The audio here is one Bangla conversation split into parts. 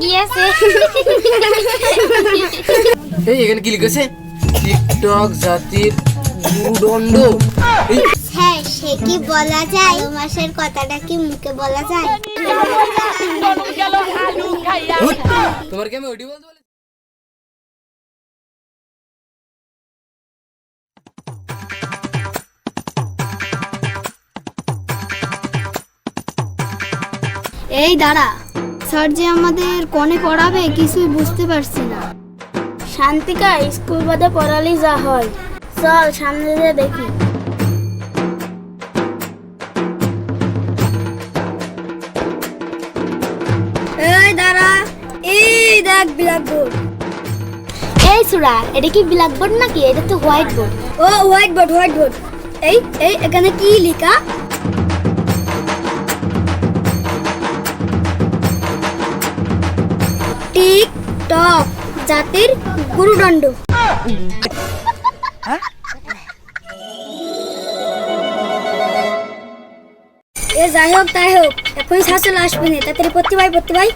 গিয়েছে। এই এখানে কি লিখেছে? টিকটক জাতির গুরুদণ্ড। হ্যাঁ, সে কি বলা যায়? মাসের কথাটা কি মুখে বলা যায়? তোমার কি আমি ওইটি বলতে বলি? এই দাঁড়া, স্যার যে আমাদের কোনে পড়াবে কিছুই বুঝতে পারছি না। শান্তিকা, স্কুল বাদে পড়ালেই যা হয়, চল সামনে দিয়ে দেখি। এই দাঁড়া, এই দেখ ব্ল্যাকবোর্ড। এই সুরা, এটা কি ব্ল্যাকবোর্ড নাকি? এটা তো হোয়াইট বোর্ড। ও হোয়াইট বোর্ড, হোয়াইট বোর্ড। এই এই এখানে কি লেখা? টিকটক জাতির গুরুদণ্ড। এ যাই হোক তাই হোক, এখন শাসন আসবে না, তাড়াতাড়ি পড়তে ভাই, পড়তে ভাই।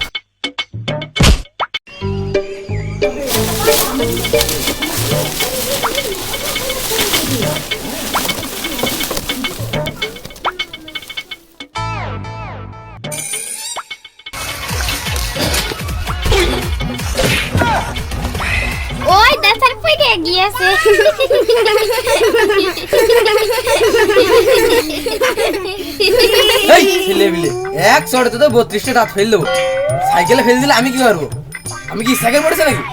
ওই দেখার পরে গিয়েছে। এই ছেলেবিলে, এক চড়ে তো 32টা দাঁত ফেল দেবো। সাইকেলে ফেল দিলে আমি কি করবো? আমি কি সাইকেল পড়েছে নাকি?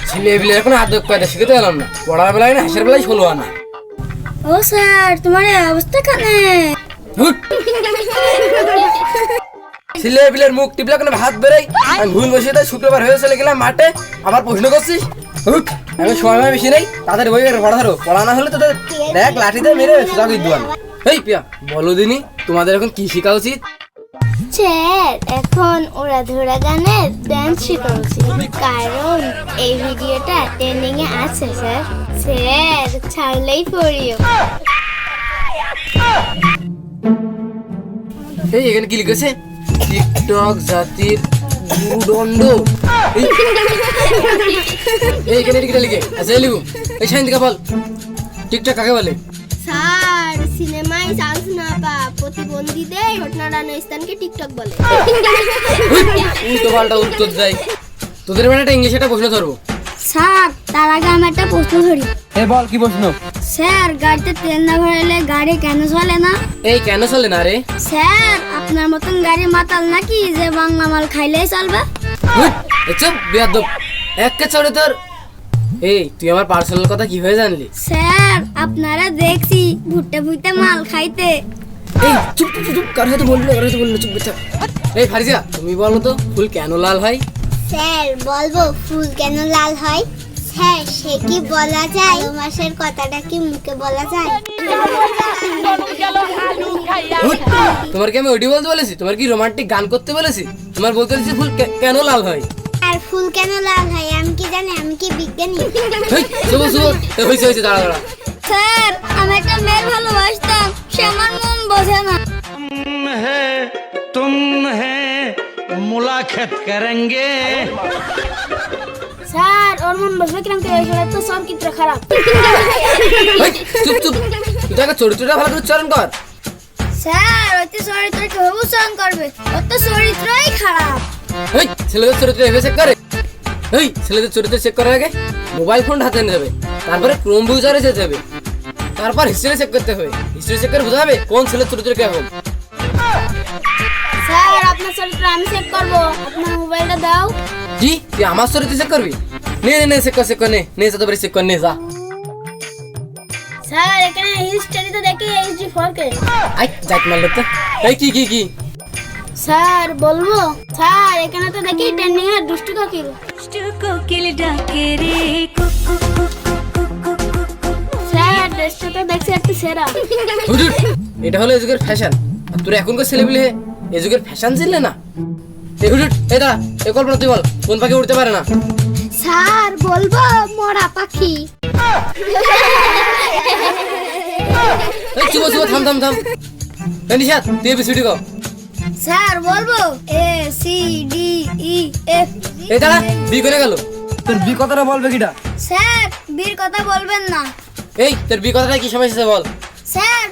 ছেলেবিলে এখন আদব কায়দা শিখতে গেলাম না, পড়ার বেলায় না হাসের বেলায় ষোলো আনা। ও স্যার, তোমার এই অবস্থা কেন? ছেলেবিলের মুখ টিপলে কেন ভাত বেরোয়? আমি ভুল বসে তাই শুক্রবার হয়ে চলে গেলাম মাঠে, আবার প্রশ্ন করছিস? আমি সময় বেশি নেই, তাদের বই পড়া ধরো, পড়া না হলে তোদের দেখ লাঠিতে মেরে সোজা করে দেওয়ান। এই পিয়া বলো দিনি, তোমাদের এখন কি শেখা উচিত? স্যার, এখন ওরা ধরা গানের ডান্স শেখা উচিত, কারণ এই ভিডিওটা ট্রেন্ডিং এ আছে স্যার। স্যার ছাড়লেই পড়িও। এই এখানে কি লিখেছে? টিকটক জাতির গুরুদণ্ড। এই এখানে টিকটক লিখে আচ্ছা লিখু। এই শান্তিকা বল, টিকটক কাকে বলে? স্যার, সিনেমায় চান্স না পা প্রতিবন্ধীদের ঘটনাটা স্থানকে টিকটক বলে। উল্টো পাল্টা উত্তর দেয়। তোদের মানে একটা ইংলিশ একটা প্রশ্ন ধরবো। স্যার, তার আগে আমি একটা প্রশ্ন ধরি। বল কি প্রশ্ন? স্যার, গাড়িতে তেল না ভরালে গাড়ি কেন চলে না? এই কেন চলে না রে? স্যার, আপনার মতন গাড়ি মাতাল নাকি যে বাংলা মাল খাইলেই চলবে? চুপ বেয়াদব, একে চড়ে তোর। এই তুই আমার পার্সোনাল কথা কিভাবে জানলি? স্যার, আপনারা দেখছি ভুট্টা ভুট্টা মাল খাইতে। এই চুপ চুপ চুপ, কার সাথে বলবি না, কার সাথে বলবি না, চুপ বেটা। এই ফারিজা, তুমি বলো তো ফুল কেন লাল হয়? স্যার, বলবো ফুল কেন লাল হয়? স্যার, সে কি বলা যায়? মাসের কথাটা কি মুখে বলা যায়? তোমার কি আমি ওইটি বলতে বলেছি? তোমার কি রোমান্টিক গান করতে বলেছি? তোমার বলতে বলেছি ফুল কেন লাল হয়? আর ফুল কেন লাল হয় আমি কি জানি? আমি কি বিজ্ঞানী? শুভ শুভ, হয়েছে হয়েছে, দাঁড়া দাঁড়া। স্যার, আমি একটা মেয়ে ভালোবাসতাম, সে আমার মন বোঝে না। तुम है मुलाकात करेंगे। স্যার, ওর মন বসবে কিরম করে? এই তো সব চিত্র খারাপ। চুপ চুপ, তুই তাকে চরিত্রটা ভালো করে উচ্চারণ কর। স্যার, ওই তো চরিত্র কিভাবে উচ্চারণ করবে? ওর তো চরিত্রই খারাপ। এই ছেলেদের চরিত্র এভাবে চেক করে? এই ছেলেদের চরিত্র চেক করার আগে মোবাইল ফোন হাতে নিতে হবে, তারপরে ক্রোম ব্রাউজারে যেতে হবে, তারপর হিস্ট্রি চেক করতে হবে। হিস্ট্রি চেক করে বোঝা হবে কোন ছেলের চরিত্র কেমন। স্যার, আপনার চরিত্র আমি চেক করব, আপনার মোবাইলটা দাও। কি তুই আমার চরিত্র চেক করবি? নে নে চেক কর, চেক কর, নে যা, তোর চেক কর, নে যা। স্যার, এখানে হিস্ট্রিতে দেখি এইচডি 4K। আই যাক মারলে তো। এই কি কি কি? স্যার, বলবো? স্যার, এখানে তো দেখি ট্রেন্ডিং এর দুষ্টু কোকিল। কোকিল ডাকে রে স্যার, ড্রেসটা তো দেখছি একটু সেরা। হুজুর, এটা হলো এই যুগের ফ্যাশন, আর তোর এখনকার ছেলেপিলে এই যুগের ফ্যাশন চিনলে না? এই হুজুর, এই দাঁড়া, এই কল্পনা তুই বল, কোন পাখি উড়তে পারে না? স্যার, বলবো মরা পাখি। এই চুপ চুপ, থাম থাম থাম। এই নিশাত, তুই এবিসিডি কর। স্যার বলবো A C D E F. এই দাঁড়া, বি করে গেল। তোর বি কথাটা বলবে কিটা? স্যার বীর কথা বলবেন না। এই তোর বি কথাটা কি সমস্যা বল। স্যার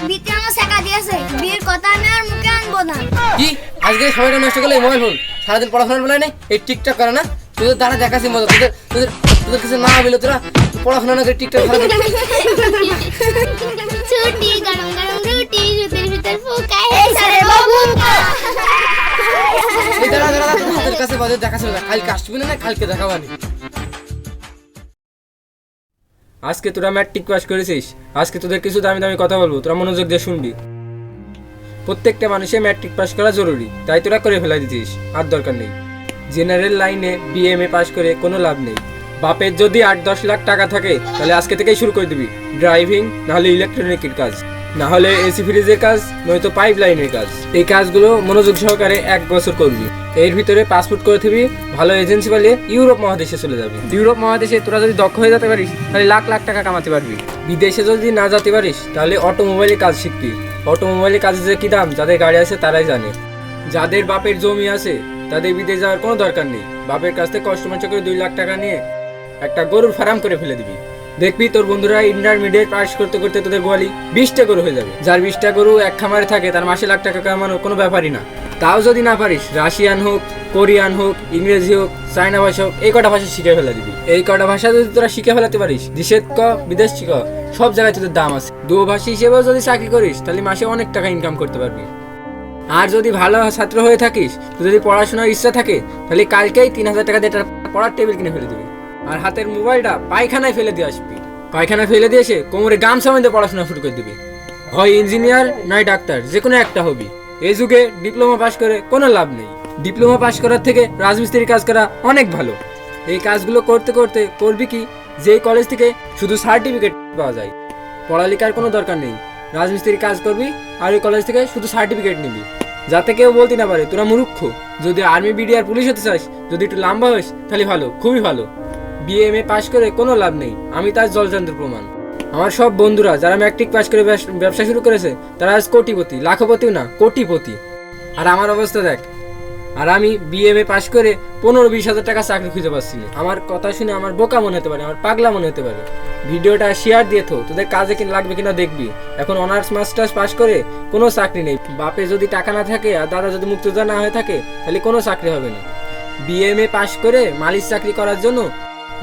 বিতে আমার শেখা দিয়েছে, বীর কথা আমি আর মুখে আনবো না। কি আজকে সময়টা নষ্ট করলে মোবাইল ফোন, সারাদিন পড়াশোনার বেলায় নেই, এই টিকটক করে না? তোদের দাঁড়া দেখাচ্ছি মজা, তোদের তোদের তোদের কিছু না বলে তোরা পড়াশোনা না করে টিকটক খেলা ছুটি গরম গরম রুটি রুটির ভিতর ফুকায় এই সারে বাবু। এই দাঁড়া দাঁড়া দাঁড়া, তোদের হাতের কাছে বাজে দেখাচ্ছে না, কালকে আসবি না, কালকে দেখাবানি। আজকে তোরা ম্যাট্রিক পাস করেছিস, আজকে তোদের কিছু দামি দামি কথা বলবো, তোরা মনোযোগ দিয়ে শুনবি। প্রত্যেকটা মানুষের ম্যাট্রিক পাস করা জরুরি, তাই তোরা করে ফেলা দিতিস, আর দরকার নেই। জেনারেল লাইনে বিএমএ পাস করে কোনো লাভ নেই। বাপের যদি 8-10 লাখ টাকা থাকে তাহলে আজকে থেকেই শুরু করে দিবি ড্রাইভিং, নাহলে ইলেকট্রনিকের কাজ, না হলে এসি ফ্রিজের কাজ, নয়তো পাইপ লাইনের কাজ। এই কাজগুলো মনোযোগ সহকারে 1 বছর করবি। এর ভিতরে পাসপোর্ট করে দিবি, ভালো এজেন্সি পেলে ইউরোপ মহাদেশে চলে যাবি। ইউরোপ মহাদেশে তোরা যদি দক্ষ হয়ে যেতে পারিস তাহলে লাখ লাখ টাকা কামাতে পারবি। বিদেশে যদি না যেতে পারিস তাহলে অটোমোবাইলে কাজ শিখবি। অটোমোবাইলে কাজের যে কি দাম যাদের গাড়ি আছে তারাই জানে। যাদের বাপের জমি আছে তাদের বিদেশ যাওয়ার কোনো দরকার নেই। বাপের কাছ থেকে কষ্ট মষ্ট করে 2 লাখ টাকা নিয়ে একটা গরুর ফার্ম করে ফেলে দিবি। দেখবি তোর বন্ধুরা ইন্টারমিডিয়েট পাস করতে করতে তোদের গোয়ালি 20টা গরু হয়ে যাবে। যার 20টা গরু এক খামারে থাকে তার মাসে লাখ টাকা কামানোর কোনো ব্যাপারই না। তাও যদি না পারিস, রাশিয়ান হোক, কোরিয়ান হোক, ইংরেজি হোক, চায়না ভাষা হোক, এই কটা ভাষা শিখে ফেলে দিবি। এই কটা ভাষা যদি তোরা শিখে ফেলাতে পারিস, দেশের ক বিদেশ ক সব জায়গায় তোদের দাম আছে। দুভাষী হিসেবেও যদি চাকরি করিস তাহলে মাসে অনেক টাকা ইনকাম করতে পারবি। আর যদি ভালো ছাত্র হয়ে থাকিস, তো যদি পড়াশোনার ইচ্ছা থাকে তাহলে কালকেই 3000 টাকা দিয়ে একটা পড়ার টেবিল কিনে ফেলে দিবি। আর হাতের মোবাইলটা পায়খানায় ফেলে দিয়ে আসবি। পায়খানা ফেলে দিয়ে এসে কোমরে গামছা বেঁধে পড়াশোনা শুরু করে দিবি। হয় ইঞ্জিনিয়ার নয় ডাক্তার, যে কোনো একটা হবি। এই যুগে ডিপ্লোমা পাস করে কোনো লাভ নেই। ডিপ্লোমা পাস করার থেকে রাজমিস্ত্রির কাজ করা অনেক ভালো। এই কাজগুলো করতে করতে করবি কি, যেই কলেজ থেকে শুধু সার্টিফিকেট পাওয়া যায়, পড়ালেখার কোনো দরকার নেই। রাজমিস্ত্রির কাজ করবি আর ওই কলেজ থেকে শুধু সার্টিফিকেট নিবি, যাতে কেউ বলতে না পারে তোরা মূর্খ। যদি আর্মি, বিডি আর পুলিশ হতে চাস, যদি একটু লম্বা হইস তাহলে ভালো, খুবই ভালো। বিএমএ পাস করে কোনো লাভ নেই, আমি তার জলযন্ত্র প্রমাণ। আমার সব বন্ধুরা যারা ম্যাট্রিক পাস করে ব্যবসা শুরু করেছে তারা আজ কোটিপতি, লাখপতিও না, কোটিপতি। আর আমার অবস্থা দেখ, আর আমি বিএমএ পাস করে 15-20 হাজার টাকা চাকরি খুঁজে পাচ্ছি না। আমার কথা শুনে আমার বোকা মনে হতে পারে, আমার পাগলা মনে হতে পারে। ভিডিওটা শেয়ার দিয়ে থো, তোদের কাজে লাগবে কিনা দেখবি। এখন অনার্স মাস্টার্স পাস করে কোনো চাকরি নেই। বাপে যদি টাকা না থাকে আর দাদা যদি মুক্তিযোদ্ধা না হয়ে থাকে তাহলে কোনো চাকরি হবে না। বিএমএ পাস করে মালিশ চাকরি করার জন্য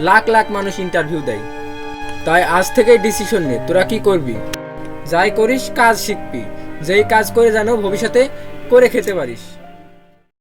লাখ লাখ মানুষ ইন্টারভিউ দেয়। তাই আজ থেকে ডিসিশন নে, তোরা কি করবি। যাই করিস কাজ শিখবি, যেই কাজ করে যেন ভবিষ্যতে করে খেতে পারিস।